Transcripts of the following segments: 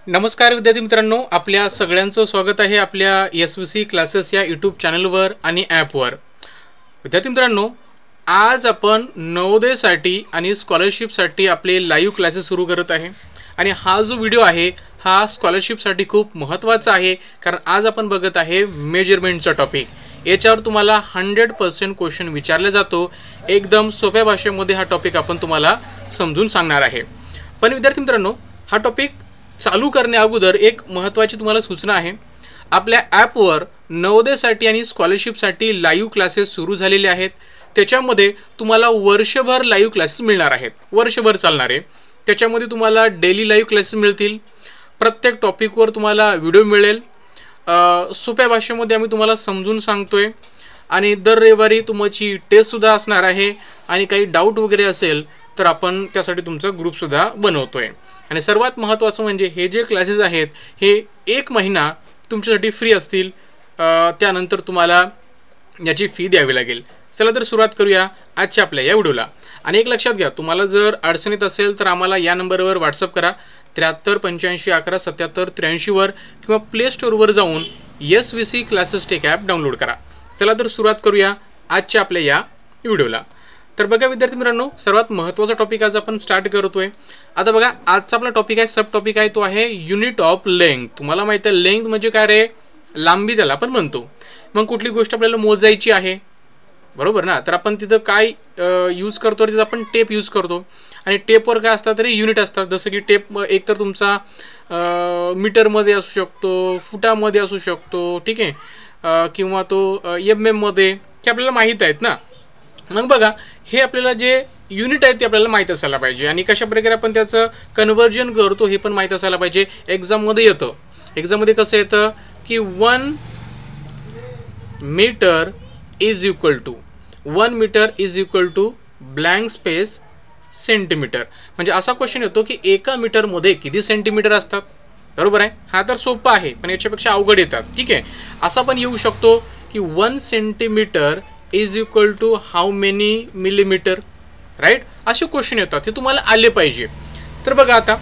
नमस्कार विद्यार्थी मित्रांनो, आपल्या सगळ्यांचं स्वागत आहे आपल्या SVC क्लासेस या यूट्यूब चॅनलवर आणि ॲपवर। विद्यार्थी मित्रांनो, आज आपण नवोदयसाठी आणि स्कॉलरशिपसाठी आपले लाईव्ह क्लासेस सुरू करत आहे आणि हा जो व्हिडिओ आहे हा स्कॉलरशिपसाठी खूप महत्त्वाचा आहे, कारण आज आपण बघत आहे मेजरमेंटचा टॉपिक। याच्यावर तुम्हाला 100% क्वेश्चन विचारले जातो। एकदम सोप्या भाषेमध्ये हा टॉपिक आपण तुम्हाला समजून सांगणार आहे। पण विद्यार्थी मित्रांनो, हा टॉपिक चालू करण्या अगोदर एक महत्त्वाची तुम्हाला सूचना आहे। आपल्या ॲपवर नवोदयसाठी आणि स्कॉलरशिपसाठी लाईव्ह क्लासेस सुरू झालेले आहेत। त्याच्यामध्ये तुम्हाला वर्षभर लाईव्ह क्लासेस मिळणार आहेत, वर्षभर चालणारे। त्याच्यामध्ये तुम्हाला डेली लाईव्ह क्लासेस मिळतील, प्रत्येक टॉपिकवर तुम्हाला व्हिडिओ मिळेल, सोप्या भाषेमध्ये आम्ही तुम्हाला समजून सांगतोय आणि दर रविवारी तुमची टेस्टसुद्धा असणार आहे आणि काही डाऊट वगैरे असेल तर आपण त्यासाठी तुमचा ग्रुपसुद्धा बनवतोय। आणि सर्वात महत्त्वाचं म्हणजे हे जे क्लासेस आहेत हे 1 महिना तुमच्यासाठी फ्री असतील, त्यानंतर तुम्हाला याची फी द्यावी लागेल। चला तर सुरुवात करूया आजच्या आपल्या या व्हिडिओला। आणि एक लक्षात घ्या, तुम्हाला जर अडचणीत असेल तर आम्हाला या नंबरवर व्हॉट्सअप करा 73 85 11 77 83 वर, किंवा प्ले स्टोअरवर जाऊन SVC classes tech app download करा। चला तर सुरुवात करूया आजच्या आपल्या या व्हिडिओला। तर बघा विद्यार्थी मित्रांनो, सर्वात महत्त्वाचा टॉपिक आज आपण स्टार्ट करतोय। आता बघा, आजचा आपला टॉपिक आहे, सब टॉपिक आहे तो आहे युनिट ऑफ लेंथ। तुम्हाला माहिती आहे लेंथ म्हणजे काय रे, लांबी त्याला आपण म्हणतो। मग कुठली गोष्ट आपल्याला मोजायची आहे, बरोबर ना, तर आपण तिथं काय यूज करतो, तिथं आपण टेप यूज करतो। आणि टेपवर काय असतात तरी युनिट असतात, जसं की टेप एक तर तुमचा मीटरमध्ये असू शकतो, फुटामध्ये असू शकतो, ठीक आहे, किंवा तो MM मध्ये, हे आपल्याला माहीत आहेत ना। मग बघा, हे आपल्याला जे युनिट आहे ते आपल्याला माहीत असायला पाहिजे आणि कशा प्रकारे आपण त्याचं कन्व्हर्जन करतो हे पण माहीत असायला पाहिजे। एक्झाममध्ये येतं, एक्झाममध्ये कसं येतं की 1 metre is equal to 1 metre is equal to blank space centimetre. म्हणजे असा क्वेश्चन येतो की 1 मीटरमध्ये किती सेंटीमीटर असतात, बरोबर आहे। हा तर सोपा आहे, पण याच्यापेक्षा अवघड येतात, ठीक आहे। असा पण येऊ शकतो की 1 centimetre is equal to how many millimetre, right. असे क्वेश्चन येतात, हे तुम्हाला आले पाहिजे। तर बघा आता,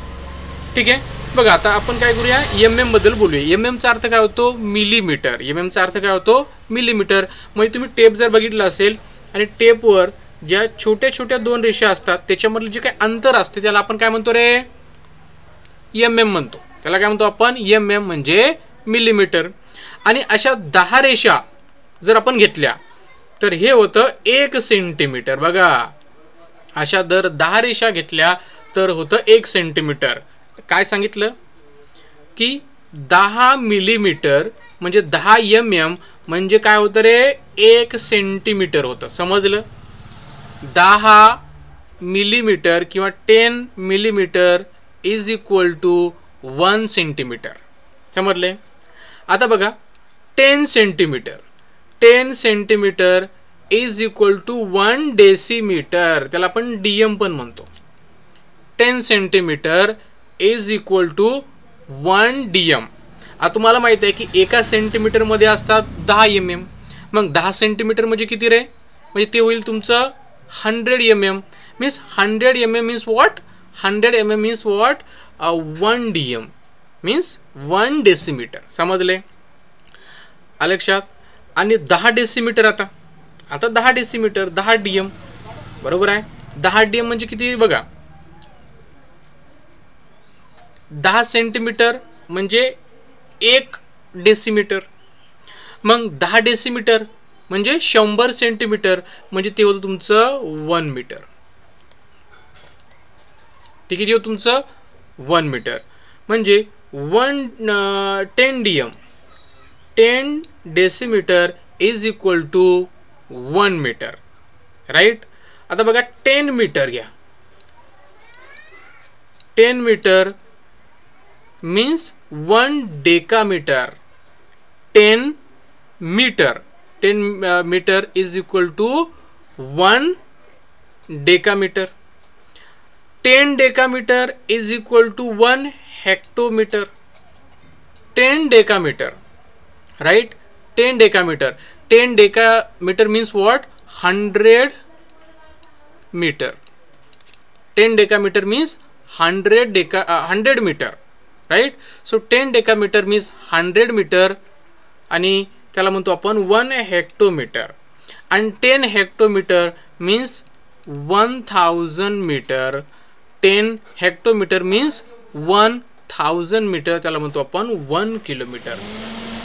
ठीक आहे, बघा आता आपण काय करूया, MM बद्दल बोलूया। MM चा अर्थ काय होतो, मिलीमीटर। MM चा अर्थ काय होतो, मिलीमीटर। म्हणजे तुम्ही टेप जर बघितलं असेल आणि टेपवर ज्या छोट्या छोट्या 2 रेषा असतात त्याच्यामधलं जे काही अंतर असते त्याला आपण काय म्हणतो रे, MM म्हणतो। त्याला काय म्हणतो आपण, MM म्हणजे मिलीमीटर। आणि अशा 10 रेषा जर आपण घेतल्या तर हे होतं 1 सेंटीमीटर। बघा, अशा दर 10 रेषा घेतल्या तर होतं 1 सेंटीमीटर। काय सांगितलं की 10 मिलीमीटर म्हणजे 10 MM म्हणजे काय होतं रे, 1 सेंटीमीटर होतं, समजलं। 10 मिलीमीटर किंवा 10 millimetre is equal to 1 centimetre, समजले। आता बघा, 10 centimetre, 10 centimetre is equal to 1 decimetre, त्याला आपण DM पण म्हणतो। 10 centimetre is equal to 1 DM। आता तुम्हाला माहिती आहे की 1 सेंटीमीटरमध्ये असतात 10 MM। मग 10 सेंटीमीटर म्हणजे किती रे, म्हणजे ते होईल तुमचं 100 MM। Means 100 MM means what, 100 MM means what, 1 DM means 1 decimetre, समजले, लक्षात। आणि 10 डेसिमीटर, आता 10 डेसिमीटर 10 DM, बरोबर आहे। 10 DM म्हणजे किती बघा, 10 सेंटीमीटर म्हणजे 1 डेसिमीटर। मग 10 डेसिमीटर म्हणजे 100 सेंटीमीटर, म्हणजे ते होतं तुमचं 1 मीटर। ते किती होतं तुमचं, 1 मीटर। म्हणजे 10 DM, 10 decimetre is equal to 1 metre, right. आता बघा 10 मीटर घ्या, 10 metre means 1 decametre. 10 metre, 10 metre is equal to 1 decametre. 10 decametre is equal to 1 hectometre. 10 decametre, right, 10 decametre. 10 decametre means what, 100 metre. 10 decametre means 100 metre, right. So 10 decametre means 100 metre आणि त्याला म्हणतो आपण 1 hectometre. आणि 10 hectometre means 1000 metre. 10 hectometre means 1000 metre, त्याला म्हणतो आपण 1 kilometre.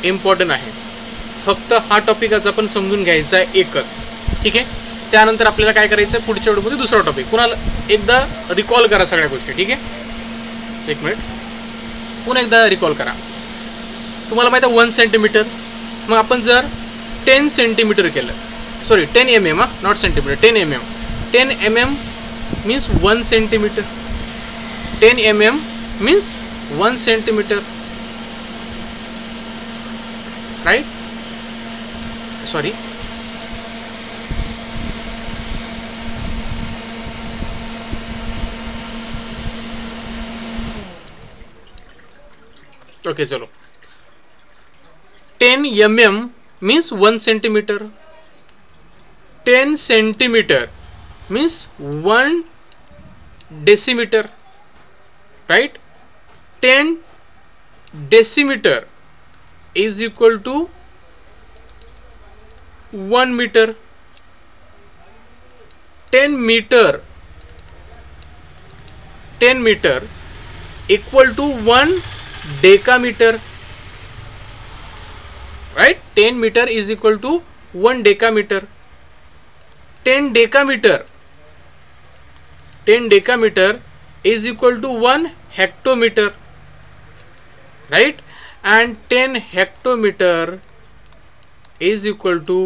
Important आहे, फक्त हा टॉपिक आज आपण समजून घ्यायचा आहे एकच. ठीक आहे. त्यानंतर आपल्याला काय करायचं आहे, पुढच्या व्हिडिओमध्ये दुसरा टॉपिक पुन्हा एकदा रिकॉल करा सगळ्या गोष्टी. ठीक आहे, एक मिनिट, पुन्हा एकदा रिकॉल करा. तुम्हाला माहिती आहे 1 सेंटीमीटर, मग आपण जर 10 सेंटीमीटर केलं, sorry 10 mm, not centimetre, 10 mm. 10 mm means 1 centimetre. 10 mm means 1 centimetre, right. Sorry, okay चलो. 10 mm means 1 centimetre. 10 centimetre means 1 decimetre, right. 10 decimetre is equal to 1 metre. 10 metre equal to 1 decametre, right. 10 metre is equal to 1 decametre. 10 decametre is equal to 1 hectometer, right. And 10 hectometer is equal to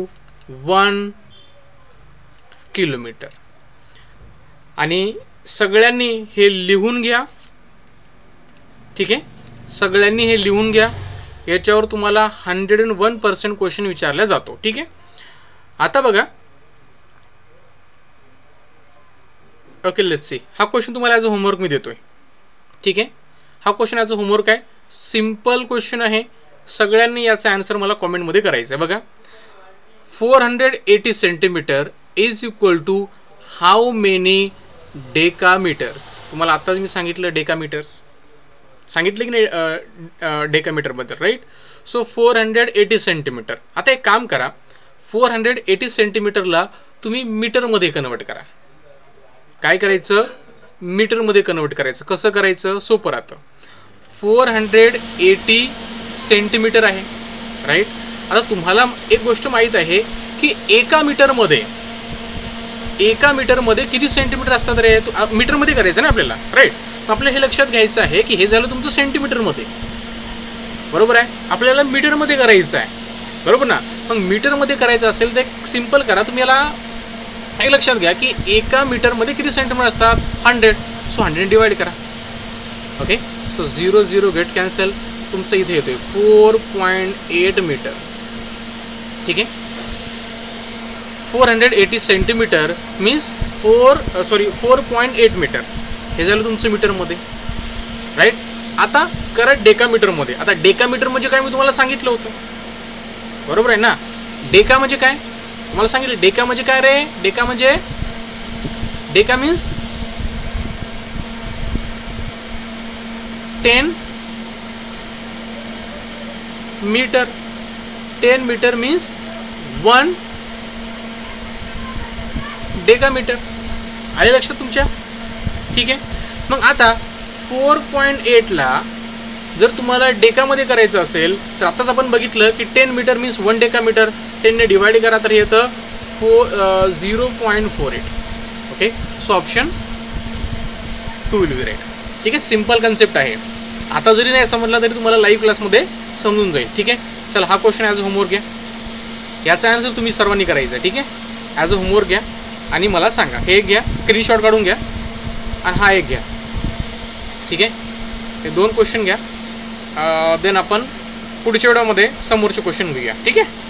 1 kilometre. आणि सगळ्यांनी हे लिहून घ्या. ठीक आहे, सगळ्यांनी हे लिहून घ्या. याच्यावर तुम्हाला 101% क्वेश्चन विचारला जातो. ठीक आहे. आता बघा, ओके लेट्स सी. हा क्वेश्चन तुम्हाला ॲज अ होमवर्क मी देतोय. ठीक आहे, हा क्वेश्चन ॲज अ होमवर्क आहे. सिम्पल क्वेश्चन आहे. सगळ्यांनी याचा आन्सर मला कॉमेंटमध्ये करायचं आहे. बघा, 480 centimetre is equal to how many decametres. तुम्हाला आत्ताच मी सांगितलं डेकामीटर्स, सांगितलं की नाही डेकामीटरबद्दल, राईट. So 480 centimetre. आता एक काम करा, 480 सेंटीमीटरला तुम्ही मीटरमध्ये कन्वर्ट करा. काय करायचं, मीटरमध्ये कन्वर्ट करायचं. कसं करायचं, सोपं राहतं. 480 सेंटीमीटर आहे, राईट. आता तुम्हाला एक गोष्ट माहीत आहे की एका मीटरमध्ये किती सेंटीमीटर असतात रे. मीटरमध्ये करायचं ना आपल्याला, राईट. आपल्याला हे लक्षात घ्यायचं आहे की हे झालं तुमचं सेंटीमीटरमध्ये, बरोबर आहे. आपल्याला मीटरमध्ये करायचं आहे, बरोबर ना. मग मीटरमध्ये करायचं असेल तर एक सिम्पल करा तुम्ही. याला हे लक्षात घ्या की एका मीटरमध्ये किती सेंटीमीटर असतात, 100. सो 100 डिवाइड करा. Okay, so 0 0 get cancel. तुमचं इथे येतोय 4.8 मीटर. ठीक आहे, 480 सेंटीमीटर मीन्स 4.8 मीटर. हे झालं तुमचं मीटरमध्ये, राईट. आता करा डेकामीटरमध्ये. आता डेकामीटर म्हणजे काय मी तुम्हाला सांगितलं होतं, बरोबर आहे ना. डेका म्हणजे काय तुम्हाला सांगितलं. डेका म्हणजे काय रे, deca means 10 metre. 10 metre means 1 decametre. आले लक्षात तुमच्या. ठीक आहे. मग आता 4.8ला जर तुम्हाला डेकामध्ये करायचं असेल तर आताच आपण बघितलं की 10 मीटर मीन्स 1 डेकामीटर. 10 ने डिवाइड करा तर येतं 0.48. Okay, so option 2 will be right. ठीक आहे, सिम्पल कन्सेप्ट आहे. आता जरी नाही समजला तरी तुम्हाला लाईव्ह क्लासमध्ये समजून जाईल. ठीक आहे, चला हा क्वेश्चन ॲज अ होमवर्क घ्या. याचा आन्सर तुम्ही सर्वांनी करायचा आहे. ठीक आहे, ॲज अ होमवर्क घ्या आणि मला सांगा. हे एक घ्या, स्क्रीनशॉट काढून घ्या, आणि हा एक घ्या. ठीक आहे, हे 2 क्वेश्चन घ्या. देन आपण पुढच्या व्हिडिओमध्ये समोरचे क्वेश्चन घेऊया. ठीक आहे.